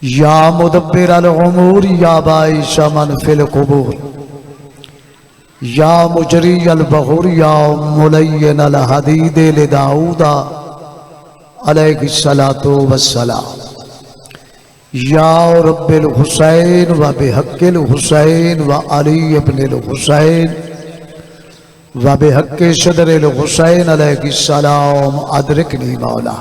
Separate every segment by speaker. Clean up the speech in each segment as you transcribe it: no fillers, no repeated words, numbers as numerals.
Speaker 1: या मुदब्बिर अल उमूर या बाइश मन फिल कुबूर या मुजरी अल बहूर या मुलय्यन अल हदीद ले दाऊदा अलैहिस्सलातु वस्सलाम या रब्बिल हुसैन व बिहक्किल हुसैन व अली इब्निल हुसैन व बिहक्कि सदरिल हुसैन अलैहिस्सलाम अदरिकनी मौला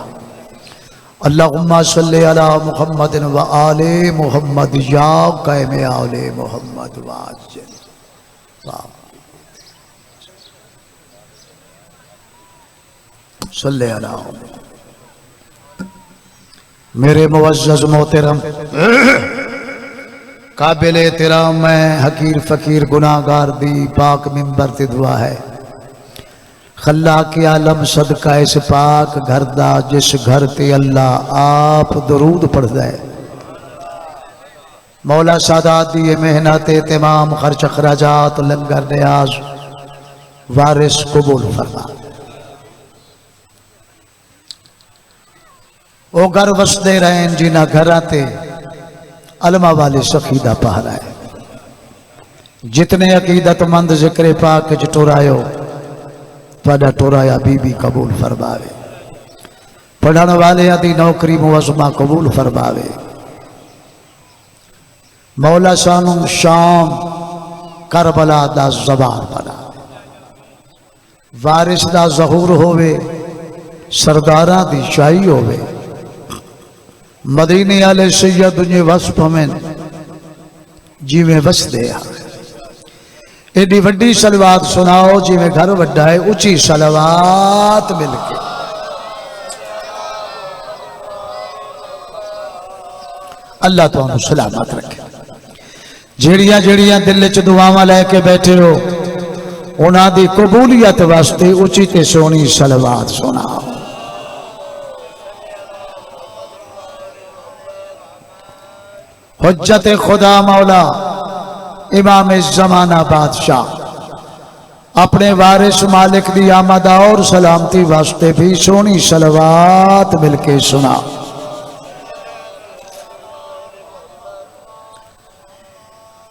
Speaker 1: अल्लाहुम्मा सल्ली अला मुहम्मदिन व आले मुहम्मद या क़ैम आले मुहम्मद वाजिल सल्ली अला। मेरे मुअज़्ज़ज़ मोहतरम काबिल एहतराम मैं हकीर फ़कीर गुनाहगार दी पाक मिंबर ते दुआ है खल्ला के आलम सदका इस पाक घर दा जिस घर ते अल्लाह आप दरूद पढ़दा है। मौला सादात दी मेहनत तमाम खर्च अखराजात लंगर नियाज वारिस कबूल फरमा। वो घर वसदे रहें जिन्हां घरां ते अलमा वाले सखी दा पहरा है। जितने अकीदतमंद जिक्र पाक च टुरायो तुहाडा टुराया बीबी कबूल फरमावे। पढ़न वाले दी नौकरी मुअज़्ज़मा कबूल फरमावे। मौला सानू शाम करबला दा ज़बान बना वारिस दा ज़हूर होवे सरदारां दी शाही होवे मदीने आले सैयद दुनिया वस पवें जिवें वसदे आ। एडी वड्डी सलवात सुनाओ जिवें घर वड्डा है उची सलवात मिलके अल्लाह तुहानू सलामत रखे। जेड़ियां जेड़ियां दिल च दुआवां लैके बैठे हो उन्हां दी कबूलियत वास्ते उची ते सोहनी सलवात सुनाओ। हुज्जत खुदा मौला इमाम ज़माना बादशाह अपने वारिस मालिक दी आमद और सलामती वास्ते भी सोहनी सलवात मिलके सुना।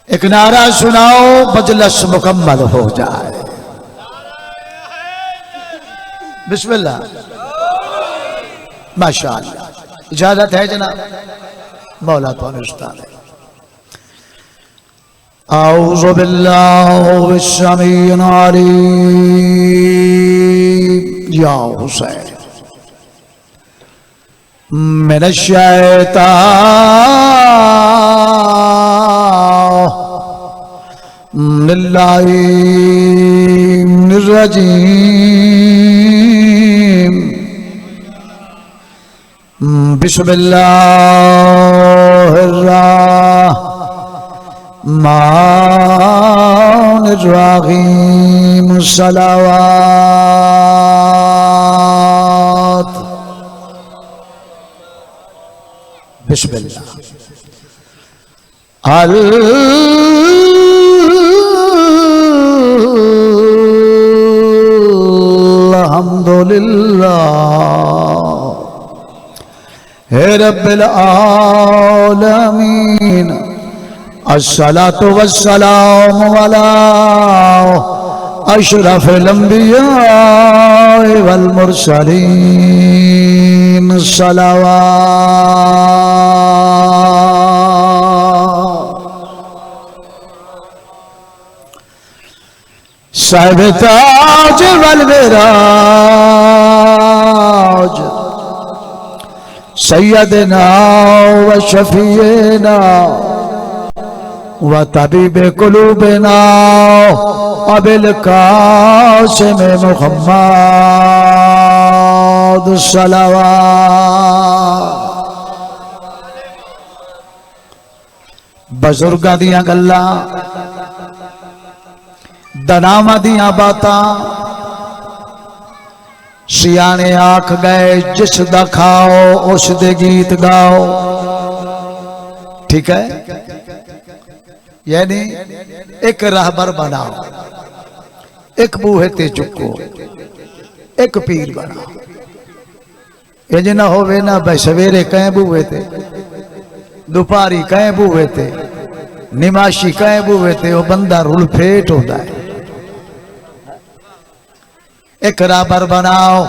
Speaker 1: एक नारा सुनाओ मजलिस मुकम्मल हो जाए। बिस्मिल्लाह माशाअल्लाह। इजाजत है जनाब मौला तो अनुस्ताद है। औज़ु बिल्लाहि मिनश-शमीइल अलीम या हुसैन मिनश-शैतानिर-रजीम बिस्मिल्लाहिर्रहमानिर्रहीम सलावत। बिस्मिल्लाह अल्हम्दुलिल्लाह हे रब्बिल आलमीन अस्सलातु वस्सलामु अला अशरफिल अंबिया वल मुरसलीन सलावत। साहिब ताज वल मिराज सैयदना व शफीना व तबीबे कुलूबना अबिल कासिम मुहम्मद सलावत। बुजुर्गां दियां गल्लां दनावां दियां बातां सियाने आख गए जिस दा खाओ उस दे गीत गाओ। ठीक है यानी एक रहबर बनाओ एक बूहे ते चुको एक पीर बनाओ। इंज ना होवे ना भाई सवेरे कहें बूहे ते दुपारी कहे बूहे थे निमाशी कहे बूहे थे वो बंदा रुलफेट होता है। एक राबर बनाओ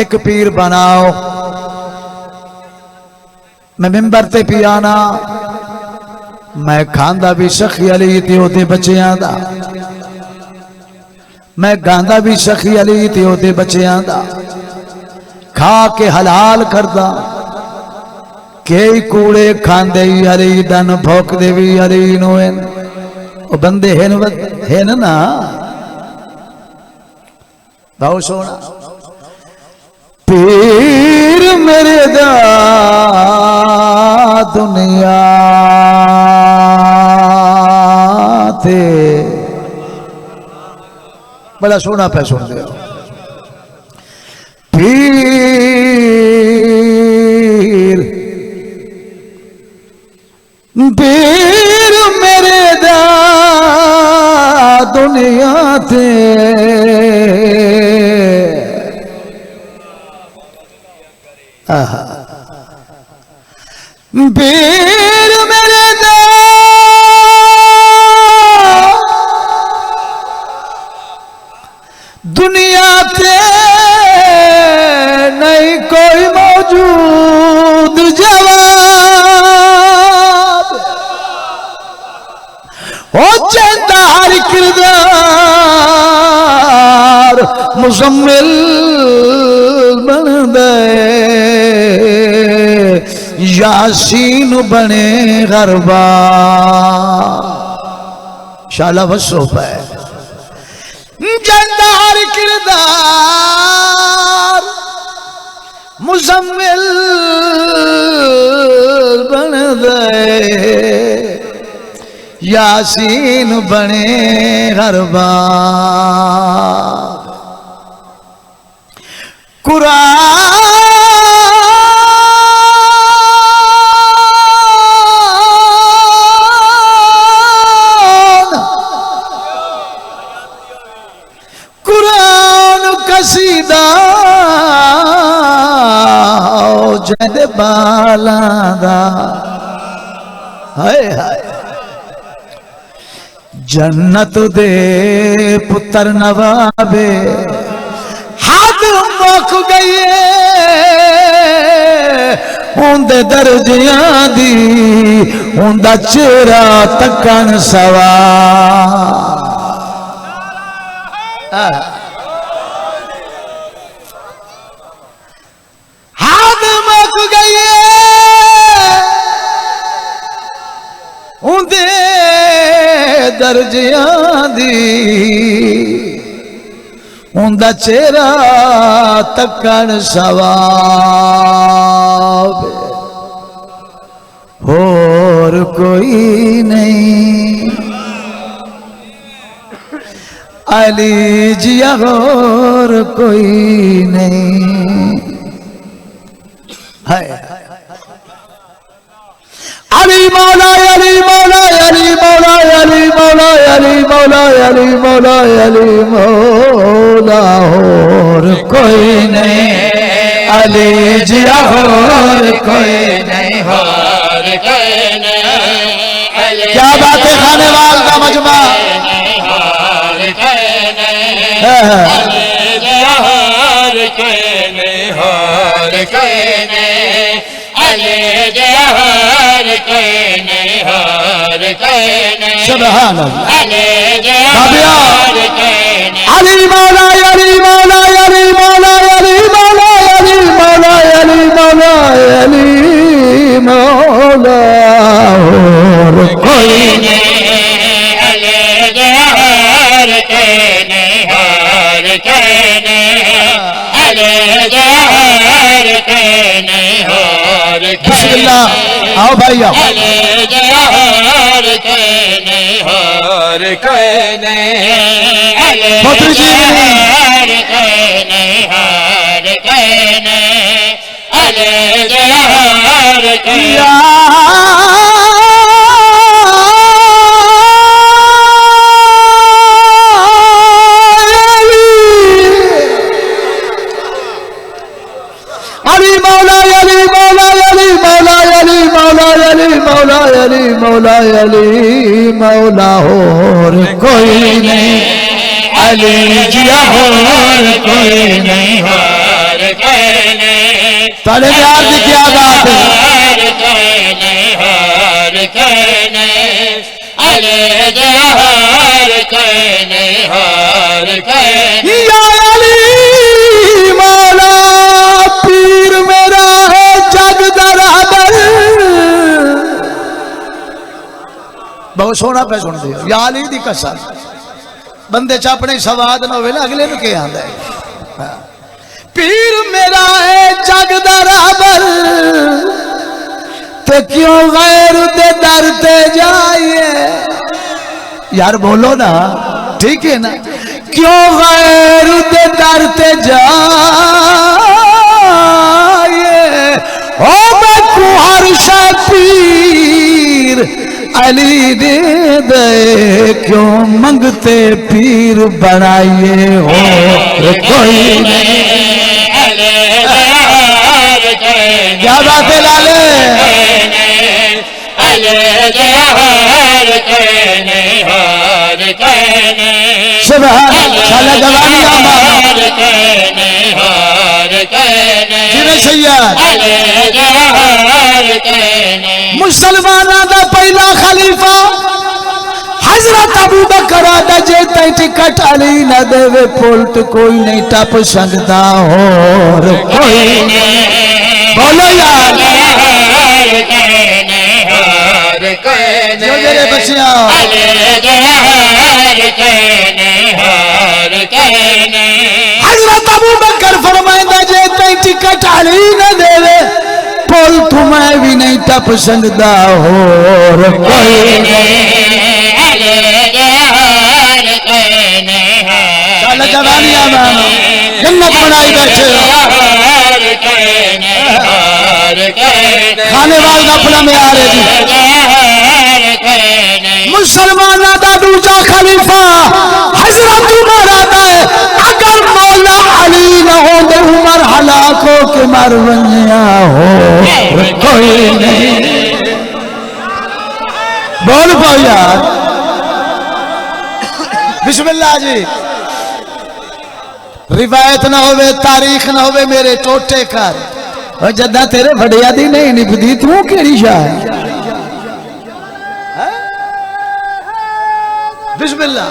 Speaker 1: एक पीर बनाओ। मैं मिंबर ते पियाना मैं खांदा भी सखी अली ते ओदे बच्चियां दा, मैं गांदा भी सखी अली ते ओदे बच्चियां दा, खा के हलाल करदा। कई कूड़े खांदे अली दन भोक दे भी अली नो ओ बंदे हैं ना भाव सोना। पीर मेरे दा दुनिया थे बड़ा सोना पे सुन दे। पीर पीर मेरे दा दुनिया थे पीर मेरे दा दुनिया थे नहीं कोई मौजूद जवाब। ओ चंदा हर किरदार मुजम्मिल बन दे यासीन बने गरबा शाला वसो पे जंदार किरदार मुजम्मिल बन दे यासीन बने गरबा। कुरान कसीदा जद बालादा हाय हाय जन्नत दे पुत्र नवाबे हद मुक गई उंदे दर्जियां दी उंदा चेहरा तकन सवा। हद मुक गई उंदे दर्जियां दी उंदा चेहरा तकन सवाब। होर कोई नहीं अली जिया होर कोई नहीं है। अली मौला अली मौला अली मौला अली मौला अली मौला अली मौला अली मौला होर कोई नहीं अली जिया होर कोई नहीं होर कोई नहीं। क्या बात है खाने वाल का मजमा होर कोई नहीं अली जिया होर कोई नहीं होर कोई नहीं अली जिया होर कोई नहीं होर कोई नहीं। सुभान अल्लाह अली जिया होर कोई नहीं अली मौला अली मौला अली मौला अली मौला अली मौला अली मौला अली मौला होर कोई नहीं अली जिया होर कोई नहीं होर कोई नहीं अली जिया होर कोई नहीं होर बिस्मिल्लाह आओ भाई आओ। अली जिया होर कोई नहीं होर कोई नहीं अली जिया होर कोई नहीं होर कोई नहीं अली जिया होर कोई अली मौला अली मौला अली मौला अली मौला मौला अली मौला अली मौला और कोई नहीं, अली जिया और कोई नहीं,
Speaker 2: और कोई नहीं,
Speaker 1: ताले प्यार की क्या बात है,
Speaker 2: और कोई नहीं, और कोई नहीं, अली जिया और कोई नहीं, और कोई नहीं।
Speaker 1: या अली मौला पीर मेरा है जग दरबार। बहुत सोहना पे सुन दियो या अली दी कसम, बंदे च अपने सवाद ना होवे ना अगले नु के आंदा है। पीर मेरा है जग दरबार ते क्यों गैर दे दर ते जाइए, यार बोलो ना ठीक है ना, क्यों गैर दे दर ते जाइए, ओ मैं कुहर सा पीर अली दे दे, क्यों मंगते पीर बनाइए हो कोई नहीं, क्या बात है लाले, सुभान मुसलमाना दा पहला खलीफा हजरत अबू बकर दा जे तै टिकट अली न देवे पुलट कोई नहीं टप सकता और कोई नहीं, बोलो यार बच्चिया हजरत अबू बकर फरमाइंदा जे तै टिकट अली न देवे पुल तुम्हें भी नहीं टप सकता और कोई नहीं, जवानिया जन्नत बनाई बैठे खाने वाला अपना में आ रहे मुसलमाना दा दूजा खलीफा हजरत उमर आता है, अगर मौला अली न हो तो उमर हलाकों के मर बनिया हो कोई नहीं, बोल पाओ यार बिस्मिल्लाह जी। रिवायत ना होवे तारीख ना होवे मेरे टोटे कर, और जदा तेरे वड़िया दी नहीं निभदी तू केड़ी शाह है। बिस्मिल्लाह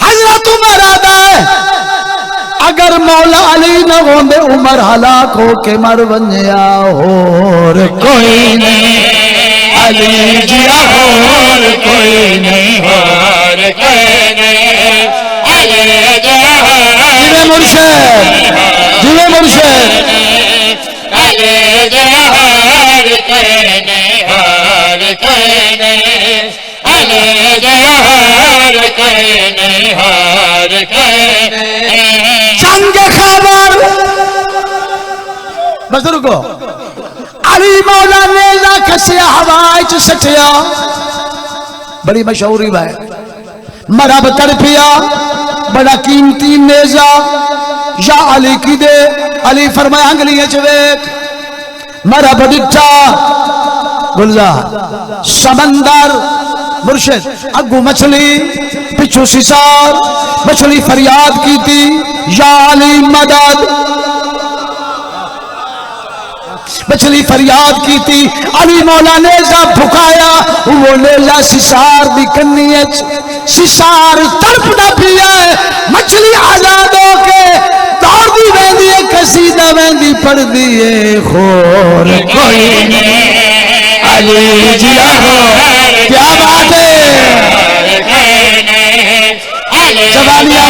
Speaker 1: हजरत उमर आता है, अगर मौला अली न होंदे उमर हलाक हो के मर बनिया और कोई नहीं, अली जिया और कोई नहीं,
Speaker 2: और कोई नहीं,
Speaker 1: जिवे मुर्शिद जिवे मुर्शिद जंग खैबर बस रुको, अली मौला ने ला खसिया हवाई च सटिया, बड़ी मशहूरी बात, मरब तड़पिया बड़ा कीमती नेजा या अली की दे, अली फरमाया अंगलियां च वेख मरब डिठा गुलजार समंदर मुर्शिद अगू मछली पिछू सिसार, मछली फरियाद की थी या अली मदद, मछली फरियाद की थी अली मौला ने जा भुकाया, वो नेजा सिसार दी कन्नी सिसार तड़पदा पिया है, मछली आजाद होके दौड़दी वेंदी है, कसीदा वेंदी पड़दी है, खोर कोई नहीं, अली जिया हो क्या बात है, जवानिया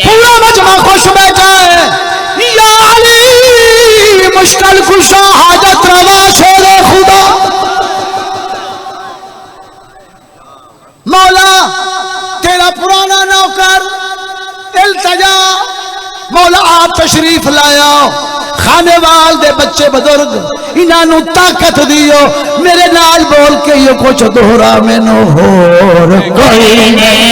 Speaker 1: पूरा मजमा खुश बैठा है, या अली मुश्किल खुशा हाजत रवा शेरे खुदा, मौला तेरा पुराना नौकर इल्तजा, मौला आप तशरीफ लाया, खानेवाल दे बच्चे बुजुर्ग इन्हों ताकत दियो मेरे नाल बोल के यो कुछ दोहरा मैनू होर कोई नहीं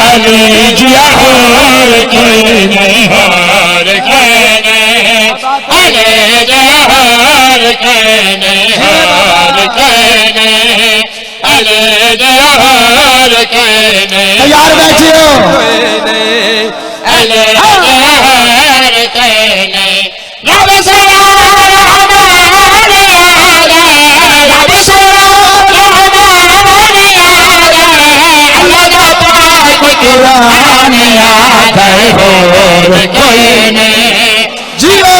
Speaker 2: अली जिया होर कोई नहीं होर कोई नहीं अली जिया होर कोई नहीं होर कोई नहीं अली जिया होर कोई नहीं
Speaker 1: यार बैठियो
Speaker 2: अली जिया होर कोई नहीं रब सया रहमाने रब सया रहमाने अल्लाह पाक कुरान याद है होर कोई नहीं
Speaker 1: जियो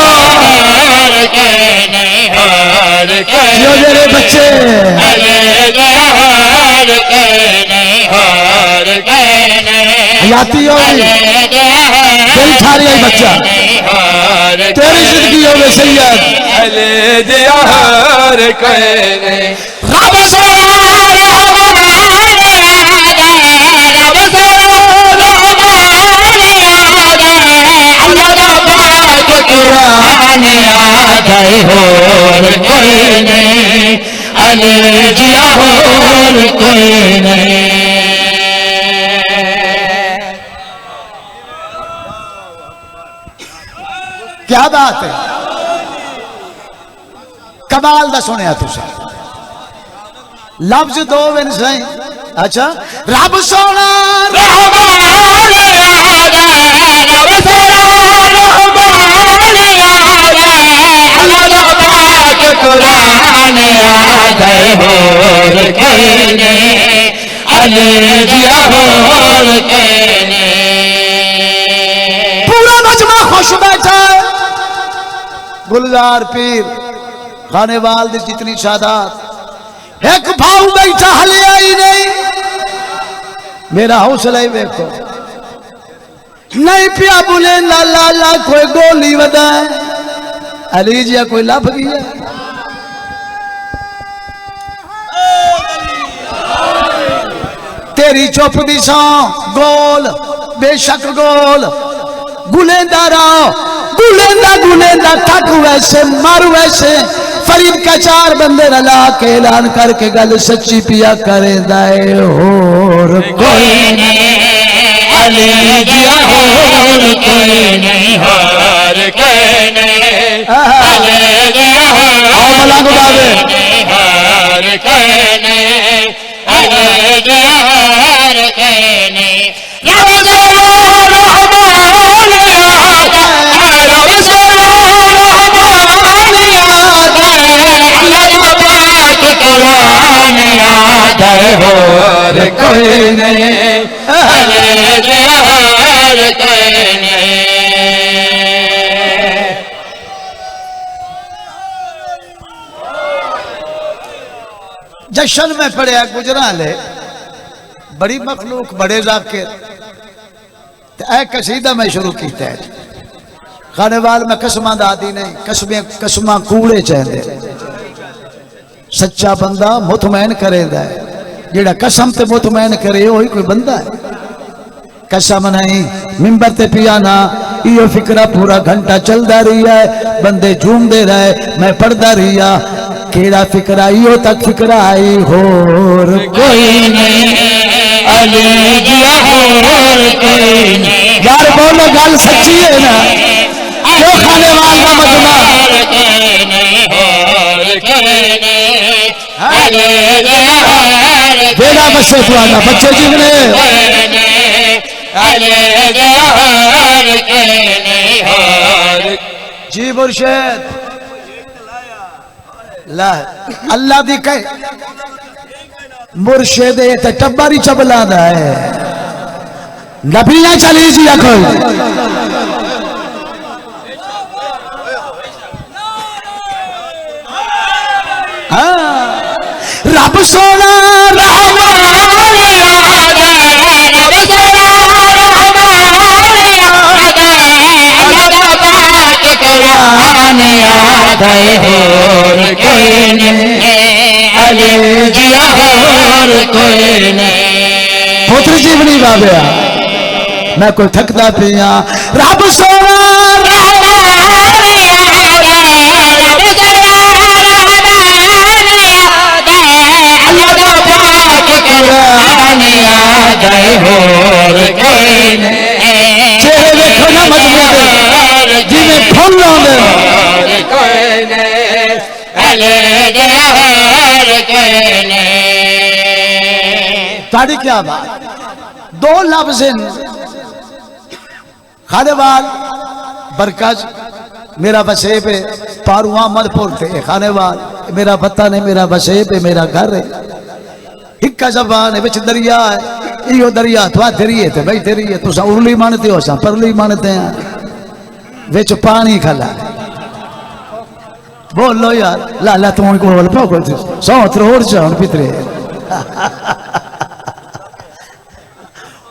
Speaker 2: होर कोई नहीं होर कोई
Speaker 1: जियो मेरे बच्चे
Speaker 2: अले होर कोई नहीं होर कोई नहीं
Speaker 1: हयाती होगी दिल ठारी आई बच्चा तेरी जिंदगी होवे सैयद
Speaker 3: अले दिया हर कहने
Speaker 2: रब से रब से अल्लाह पाक कुरान याद है होर कोई नहीं अली जिया होर कोई नहीं
Speaker 1: क्या बात है कमाल दा सुनिया तुसा लफ्ज दो बिन सही अच्छा रब सोना
Speaker 2: कुरान याद है होर कोई नहीं अली जिया होर कोई नहीं
Speaker 1: पूरा मजमा खुश बैठा है गुलजार पीर खानेवाल दी जितनी सादात एक भाव बैठा हले आई नहीं मेरा हौसला ही देखो नहीं पिया बोले ला ला ला कोई गोली वदा अली जिया कोई लभ गया तेरी चुप दी सौ गोल बेशक गोल गुलेंदा रहो गुलेंदा थक वैसे मर वैसे फरीद का चार बंदे रला के ऐलान करके गल सच्ची पिया करे दाए होर कोई
Speaker 2: नहीं अली जिया होर कोई नहीं होर कोई नहीं अली जिया होर कोई नहीं अली जिया होर कोई नहीं रब से
Speaker 3: होर कोई नहीं
Speaker 2: अली जिया होर कोई नहीं
Speaker 1: जश्न में पढ़िया गुजराले बड़ी मखलूक बड़े जाकिर ऐ कसीदा मैं शुरू किया है खानेवाल में कसमा दादी नहीं कसमा कूड़े चाहते सच्चा बंदा मुतमैन करेगा जेड़ा कसम ते मुतमैन करे वही कोई बंदा है कसम नहीं मिंबर ते पिया ना यो फिक्रा पूरा घंटा चलता रही है बंदे झूमते रहे मैं पढ़ता रहा केड़ा फिक्रा यो तक फिक्रा आई होर
Speaker 2: कोई नहीं अली जिया होर कोई नहीं
Speaker 1: यार बोलो गल सच्ची है ना क्यों खानेवाल का मजमा बेड़ा बसे पुराना बच्चे जीवने जी मुर्शिद ला अल्लाह दी कहे मुर्शिद ते टब्बरी चबला दा है नबियां चली जी कोई रब सोना
Speaker 2: होर कोई नहीं अली जिया होर कोई नहीं
Speaker 1: पुत्र जीवनी बाबा मैं कोई थकदा पिया रब सोना
Speaker 2: गए होर कोई नहीं
Speaker 1: चेहरे देखो ना मजमे दे जिन्हें फुल आंदे
Speaker 2: होर कोई नहीं अले दे होर कोई नहीं
Speaker 1: ताड़ी क्या बात दो लफ्ज़ खानेवाल बरकज मेरा वसेब है पारू अहमदपुर थे खानेवाल मेरा वतन है मेरा वसेब है मेरा घर है हिक्का जबान है बिच दरिया है इो दरिया थवा तेरी है भाई तेरी है तुसा उरली मानते हो सा परली मानते हैं बिच पानी खला बोलो यार लाला तुम को बोल पाओ सौ त्रोड़ चाहन पितरे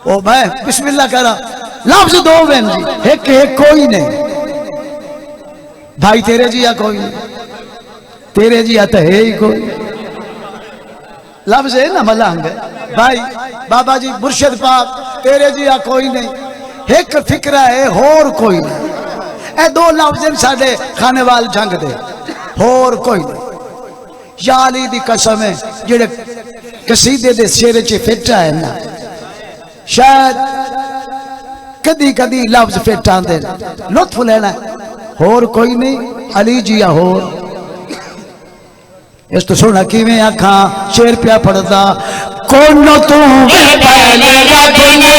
Speaker 1: ओ मैं बिस्मिल्लाह करा लफ्ज दो बहन जी एक एक कोई नहीं भाई तेरे जिया कोई नहीं तेरे जिया तो है ही कोई लफ्ज है ना मलंग भाई बाबा जी मुर्शिद पाक तेरे जिया कोई नहीं एक फिक्रा है होर कोई नहीं ए दो लफ्ज साडे खानेवाल जंग दे होर कोई नहीं याली दी कसम है जेड़े कसीदे दे शेर च फिट है ना शायद कदी कदी लफ्ज फिट आंदे लुत्फ लेना होर कोई नहीं अली जिया होर इस तो सुना किवें आखा शेर पिया पढ़दा कौन तू
Speaker 2: पहले रब ने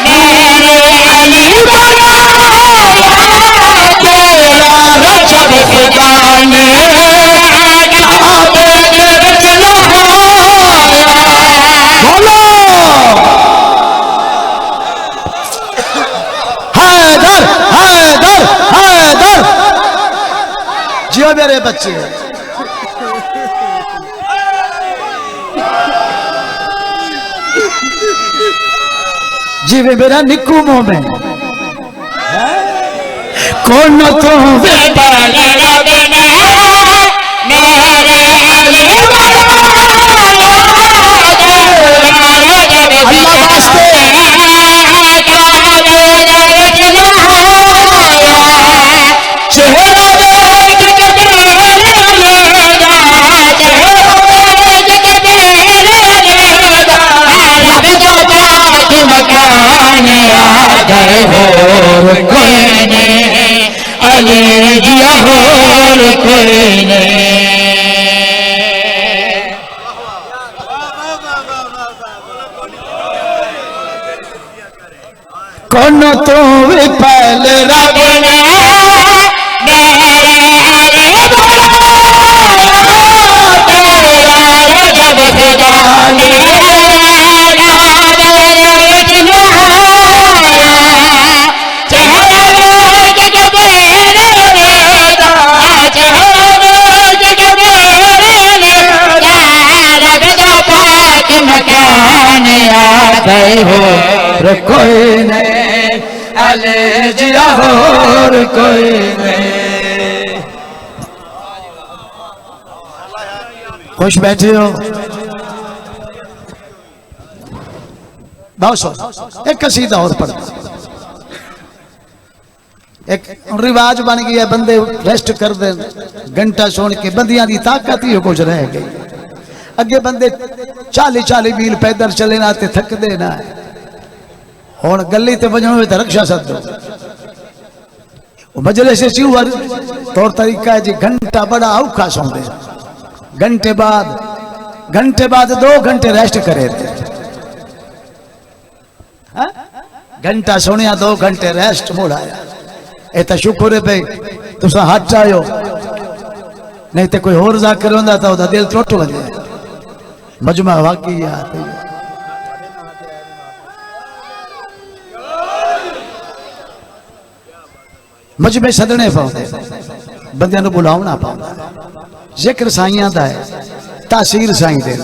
Speaker 2: मेरे अली बनाया तेरा रजब खुदा ने
Speaker 1: बोलो हैदर हैदर हैदर जियो मेरे बच्चे जी वे मेरा निक्कू मोमेन कौन तो वे
Speaker 2: पहले रब ने मेरे अली होर कोई नहीं अली जिया होर कोई नहीं
Speaker 1: कौन तो वे पहले
Speaker 2: रब ने मेरे अली बनाया तेरा रजब खुदा ने
Speaker 1: होर कोई नहीं अले जिया होर कोई नहीं खुश बैठे हो बहुत सो एक कसीदा और पढ़ एक रिवाज बन गया बंदे रेस्ट कर दे घंटा सुन के बंदियां की ताकत ही कुछ रह गई अगे बंदे 40-40 मील पैदल चले ना ते थकदे ना हुण गली ते वजणो तो रक्षा सदो मजलिस चिवर तौर तरीका है जी घंटा बड़ा औखा सौंदे घंटे बाद 2 घंटे रेस्ट करे घंटा सुनिया 2 घंटे रेस्ट मुड़ाया ए तो शुक्र है भाई तुसा हट आयो नहीं तो कोई होर जाकर होंदा तो ओदा दिल टुट वजे मजमा वाकई याद मजमे सदने पाते बंद बुलावना पाता जिक्र साइया का है तासीर साई दे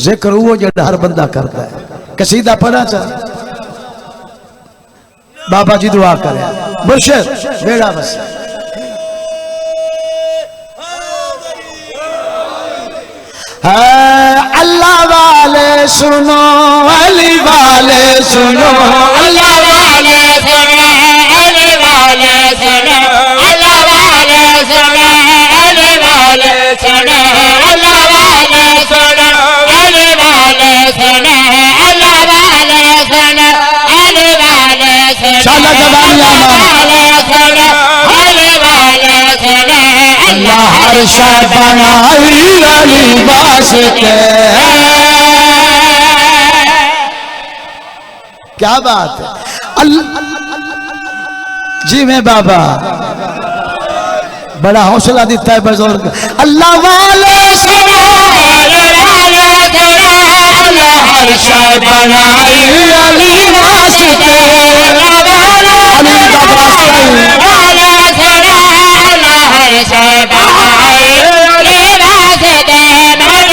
Speaker 1: जिक्र वो जो हर बंदा करता है कसीदा पढ़ा चा बाबा जी दुआ करे मुर्शिद बेड़ा बस अल्लाह वाले सुनो अली वाले सुनो
Speaker 2: अल्लाह वाले सुनो अली वाले सुनो अल्लाह वाले सुनो अली वाले सुनो अल्लाह वाले सुनो अली वाले सुनो अल्लाह
Speaker 1: हर शय बनाई अली वास्ते। क्या बात है। जी में बाबा बड़ा हौसला देता है बुजुर्ग। अल्लाह वाले
Speaker 2: हर शय बनाई अली वास्ते।
Speaker 1: अली का वास्ता
Speaker 2: हर शय बनाई अली वास्ते। मन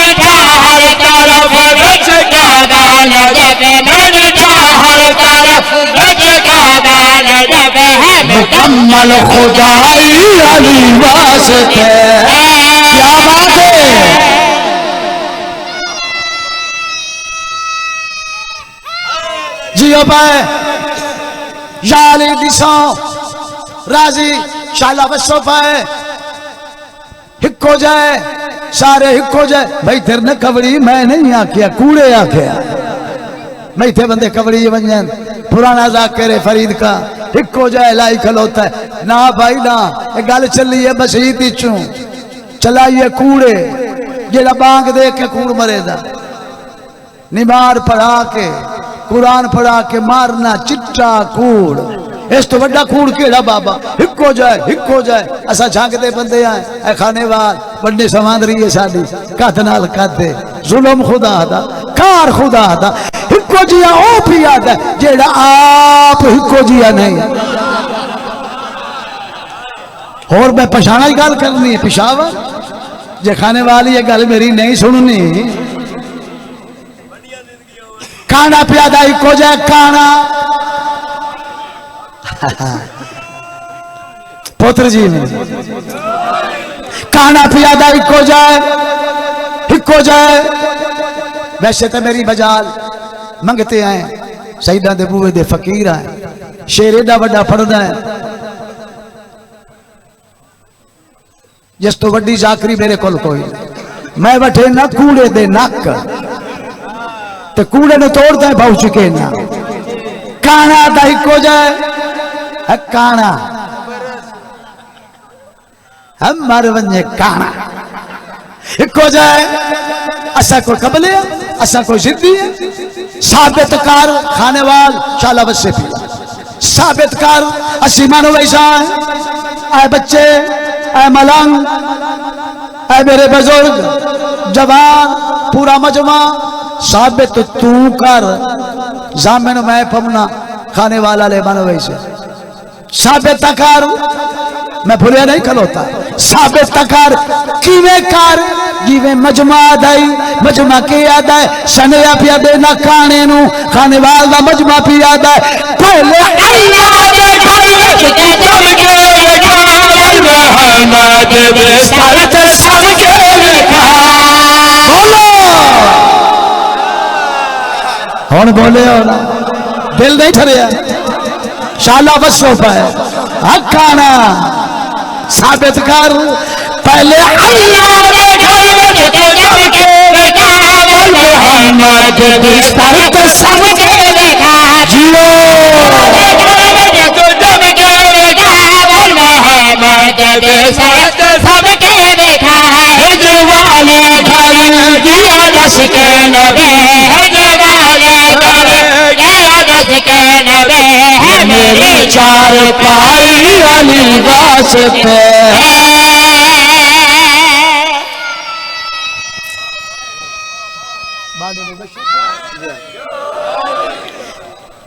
Speaker 2: हर तरफ रच के बाल जब मन हर तरफ रच के बाल जब है
Speaker 1: मुकम्मल खुदाई अली वास्ते। क्या बात है। जियो पाए याली दिशा राजी शाला बसो पाए हिक्को जाए सारे हिक्को जाए। भाई तेरे ने कवड़ी मैं नहीं आखिया कूड़े आखिया। मैं थे बंदे कवड़ी वंजन पुराना जाकर फरीद का हिक्को जाए लाई खलोता है ना भाई ना। एक गल चली है बस ही पीछू चलाइए कूड़े जेड़ा बांग दे के कूड़ मरेदा। निमार पढ़ा के कुरान पढ़ा के मारना चिट्टा कूड़। इस तो बड़ा कूड़ केड़ा बाबा। हिक्को जाए असा झांकते बंदे आए ए खाने वाल बड़े समांदरी है साडी कद नाल कदे जुल्म खुदा दा कार खुदा दा। हिक्को जिया ओ पिया दा जेड़ा आप हिक्को जिया नहीं। और मैं पछाना ही गल करनी है पिशावर जे खाने वाली ये गल मेरी नहीं सुननी। काना प्यादा इको जाए काना पुत्र जी ने काना प्यादा इको जाए। वैसे तो मेरी बजाल मंगते आए सईदा दे बूए दे फकीर आए शेर एडा बड़ा पढ़दा है जिस तो वड्डी जाकरी मेरे कोल कोई। मैं बैठे ना कूड़े दे नक ते कूड़े ने तोड़ता है भाव चुके ना। काना दा इको जाए काना हम मर वने काना इको जाए। असा कोई कबले असा कोई जिद्दी है। साबित कार खाने वाल शाला बच्चे पी साबित कार असी मानो वैसा है बच्चे ऐ मलंग ऐ मेरे बुजुर्ग जवान पूरा मजमा साबित तू कर जामिन मैं पमना खाने वाला ले मानो वैसे साबित कर। मैं भूलिया नहीं खलोता साबित कर किवें कर जिवें मजमा दाई मजमा के याद है सनया पिया देना खाने नु खाने वाल दा मजमा पिया दा पहले अल्लाह दे घर विच ते जम के रहमत बिस्तर ते सब के लिखा। बोलो हुण बोले हो ना दिल नहीं ठरिया शाला बसो पाए हकाना साबित कर पहले अल्लाह दे घर विच ते जम के रहमत बिस्तर ते सब के लिखा। जियो
Speaker 2: सबके देखा है हिजवाले घर दिया दस के नबे हिजवाले घर दिया दस के नबे है मेरी
Speaker 1: चार पाई अली वास्ते।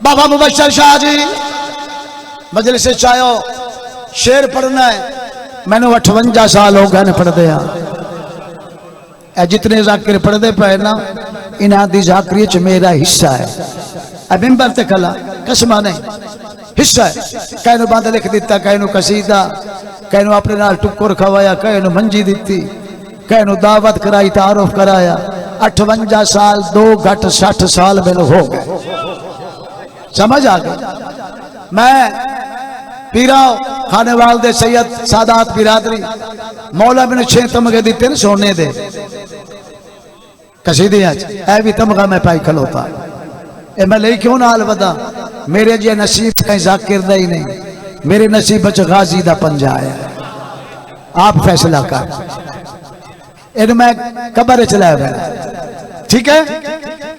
Speaker 1: बाबा मुबशर शाह जी मजलिस चायो शेर पढ़ना है। मैंने 58 साल हो गए पढ़दे जितने जाकिर पढ़ते पे ना इन्हां दी जाकरी च मेरा हिस्सा है। मिंबर ते खला कसमा नहीं हिस्सा है। कहनू बंद लिख दिता कहनू कसीदा कहनू अपने नाल टुक्कर खवाया कहनू मंजी दी कहनू दावत कराई तारुफ कराया। 58 साल 2 घट 60 साल मैनू हो गए। समझ आ गई। मैं पीरा खाने वाल दे सैयद सादात बिरादरी मौला मैंने 6 तमगे दिते ने सोने दे कसीदे ऐ भी तमगा मैं पाई खलोता ए मैं ले क्यों नाल वदा मेरे जे नसीब कहीं जाकिर दा ही नहीं मेरे नसीब च गाजी दा पंजा आया। आप फैसला कर। इन मैं कबर चलाया मैं, ठीक है।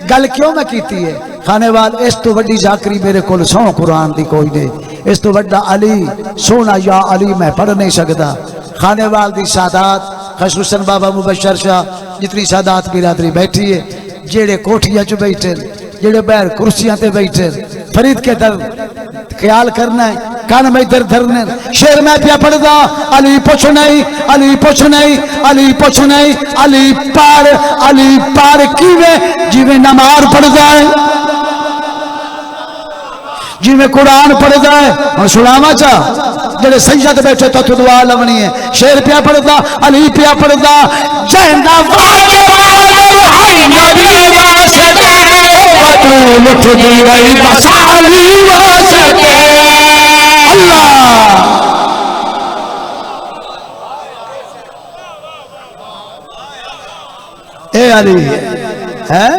Speaker 1: गल क्यों मैं कीती है खानेवाल, इस तो वड्डी जाकरी मेरे को सौ कुरान दी कोई नहीं, इस तो वड्डा अली सोना या अली मैं पढ़ नहीं सकता। खानेवाल दी सादात खसरुसन बाबा मुबशर शाह जितनी सादात बिरादरी बैठी है, जेड़े कोठियां च बैठे, जेड़े बैर कुर्सियां ते बैठे, फरीद के दर ख्याल करना है, कान में इधर धरने। शेर मैं पिया पढ़दा, अली पुछ नहीं, अली पुछ नहीं, अली पुछ नहीं, अली पार किवें जिवें नमाज पढ़दा है, जिवें कुरान पढ़दा है। और सुनावा चा जेड़े सैयद बैठे तो दुआ लवनी है। शेर पिया पढ़दा, अली पिया पढ़दा, जहंदा उठ दी गई बस अली वास्ते। अल्लाह ए अली है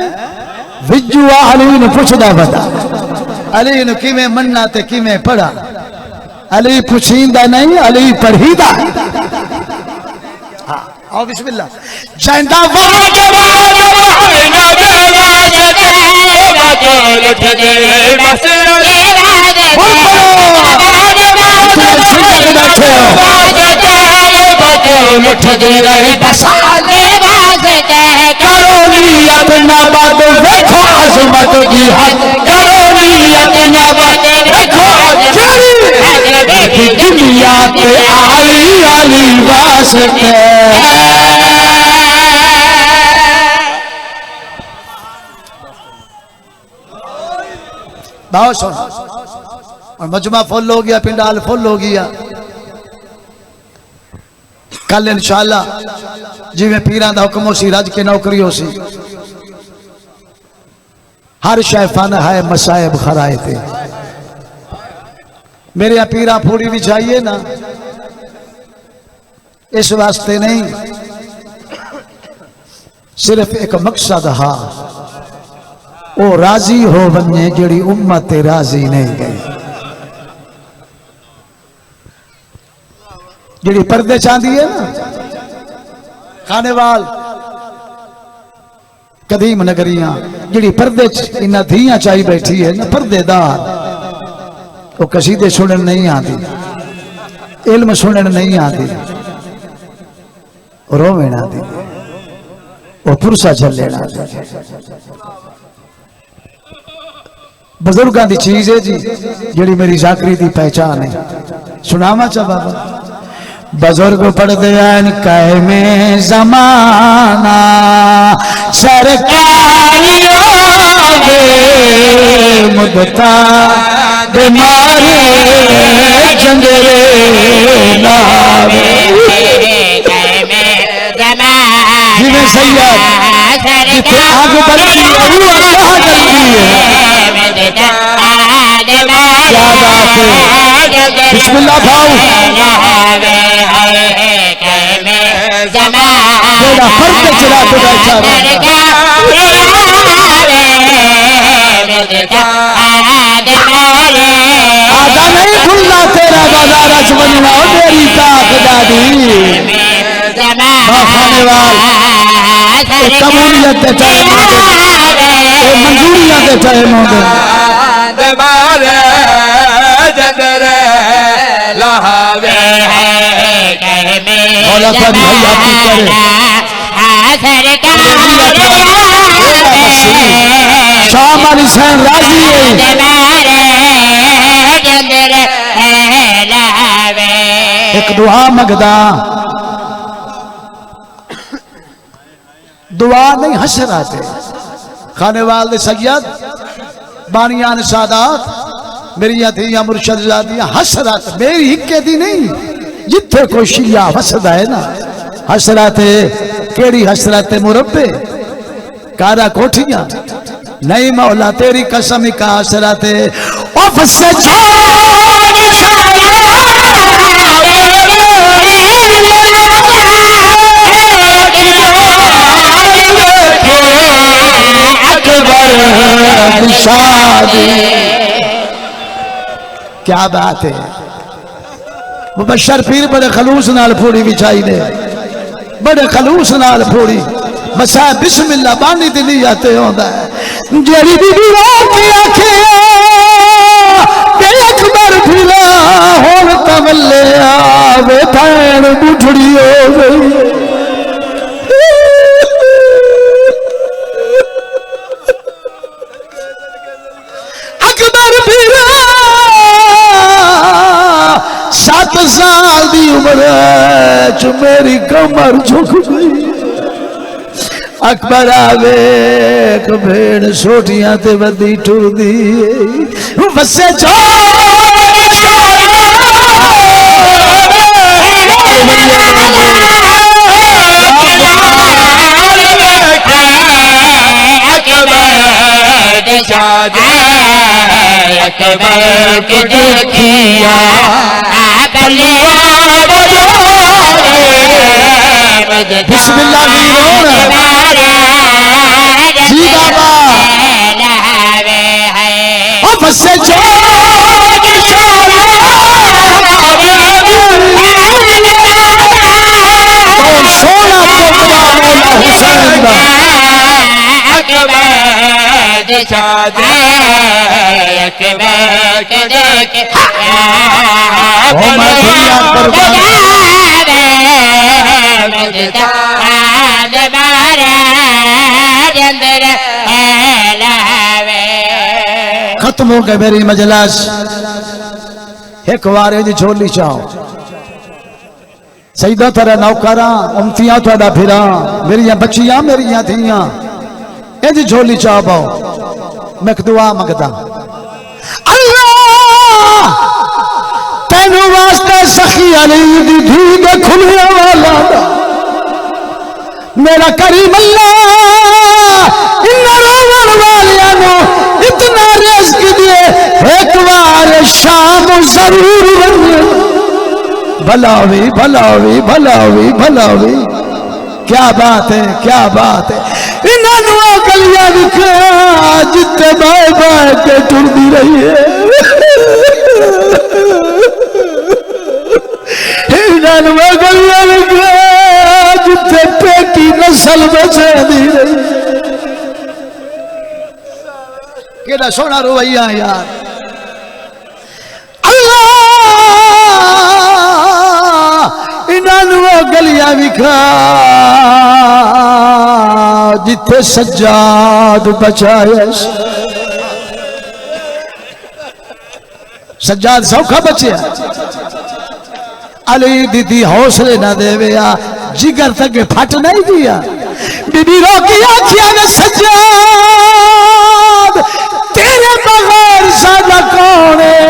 Speaker 1: विजू अली ने पुछदा बता, अली ने किवें मन्ना ते किवें पढ़ा। अली पुछींदा नहीं, अली पढ़ीदा। हाँ आओ बिस्मिल्लाह। जंदा दुनिया के आई अली वास्ते। बहुत सुन, और मजमा फुल हो गया, पिंडाल फुल हो गया। कल इंशाअल्लाह जिवें पीरां दा हुक्म सी, रज के नौकरी हो सी, हर शै फन है मसायब खराए थे। मेरे यहाँ पीरा फूड़ी भी चाहिए ना, इस वास्ते नहीं, सिर्फ एक मकसद हा, वो राजी हो बने जेड़ी उम्मत राजी नहीं गई, जेड़ी पर्दे चाहती है ना। खानेवाल कदीम नगरियां जेड़ी पर्दे इन्ना धियां चाही बैठी है ना, पर्देदार, वो कसीदे सुनन नहीं आती, इल्म सुनन नहीं आती, रोवेन आती, वो पुरसा चलेना। बुजुर्गों की चीज है जी, जेड़ी मेरी जाकरी की पहचान है। सुनावा चा बाबा, बुजुर्ग पढ़ते हैं कह में जमाना सरकारी मुदता बीमारी जंगरे नावे जिन्हें सैयद जिथे आग बलती है वो अल्लाह जलती है। बिस्मिल्लाह भाऊ तेरा फर्द चला तो बैठा आधा नहीं भूलना तेरा बाजार अजमना मेरी ताक दादी खानेवाल कबूलियत के टाइम मंजूरियां के टाइम होंगे मौला साहब हयाती करे शाम अली सैन राजी है। एक दुआ मंगदा, दुआ नहीं हसरत है। खानेवाल दे सैयद बानियान सादात मेरी धियां मुर्शद ज़ादियां हसरत मेरी हिक्के दी नहीं, जिथे कोई शिया वसदा है ना हसरत है। केड़ी हसरत है मुरब्बे कारा कोठियां नहीं, मौला तेरी कसम का हसरत है। क्या बात है, मुबशर पीर बड़े खलूस नाल फोड़ी बिछाई ने, बड़े खलूस नाल फोड़ी बसा बिस्मिल्लाह बानी दी नियत होंदा है। जेड़ी बीबी रोके आखे तेरे अकबर फिरा होन तवल्ले आवे भैन बुढ़ड़ी हो गई। अकबर फिरा 7 साल दी उम्र च मेरी कमर झुक गई। अकबर आवे भेड़ छोटियां ते वदी टुरदी वसे बिस्मिल्लाह जी बाबा ओ बसे सोना पोतरा मौला हुसैन दा खत्म हो गए मेरी मजलिस। एक बार जी झोली चाहो सईदा तेरा नौकरा उमतियां थोड़ा फिरा मेरिया बच्चियां मेरिया थियां इंज झोली चाह पाओ। मैं दुआ मंगदा अल्लाह तेनू वास्ते सखी अली दी धी दे खुलिया वाला मेरा करीम अल्लाह इन रोवन वालियां नु इतना रिज़्क दिए एक बार शाम जरूर बने। भलावी भलावी भलावी भलावी क्या बात है क्या बात है। इन्होंने गलियां दिखा जिते बाय बाय के टुरदी रही है। इन्होंने गलियां दिखा जिते पेटी नस्ल बचा दी रही। केड़ा सोना रवैया यार। अल्लाह इन्होंने गलियां दिखा जिथे सज्जाद बचाया। सज्जाद सौखा बचिया अली दीदी हौसले ना देवे जिगर तक फट नहीं दिया। बीबी रोकी आखिया ने सज्जाद तेरे बगैर सादा कौन है।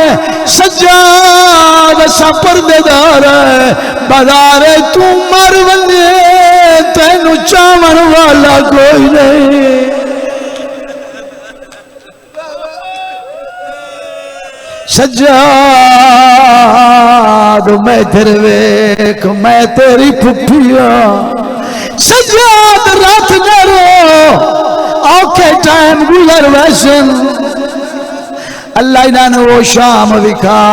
Speaker 1: सज्जाद सा पर्देदार है बाजारे तू मर बने तेनू चावन वाला कोई नहीं। सज्जाद मैं तेरे वेख मैं तेरी फुफिया। सज्जाद रात करो औखे टाइम गुजर वैसन अल्लाह इन्होंने वो शाम विखा।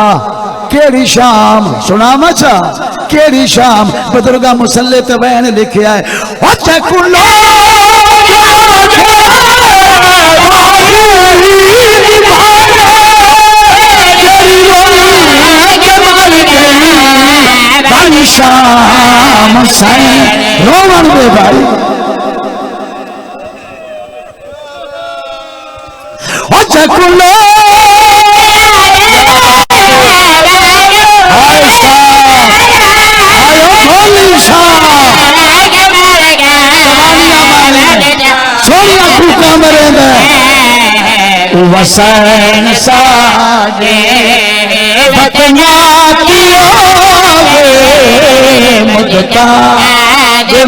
Speaker 1: केड़ी शाम सुना मचा केड़ी शाम बजुर्गा मुसल्ले ते बहन लिखे है। शाम रोवन दे भाई चकुलो वसन साजे बतना मुझका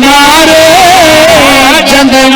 Speaker 1: मारे जंगल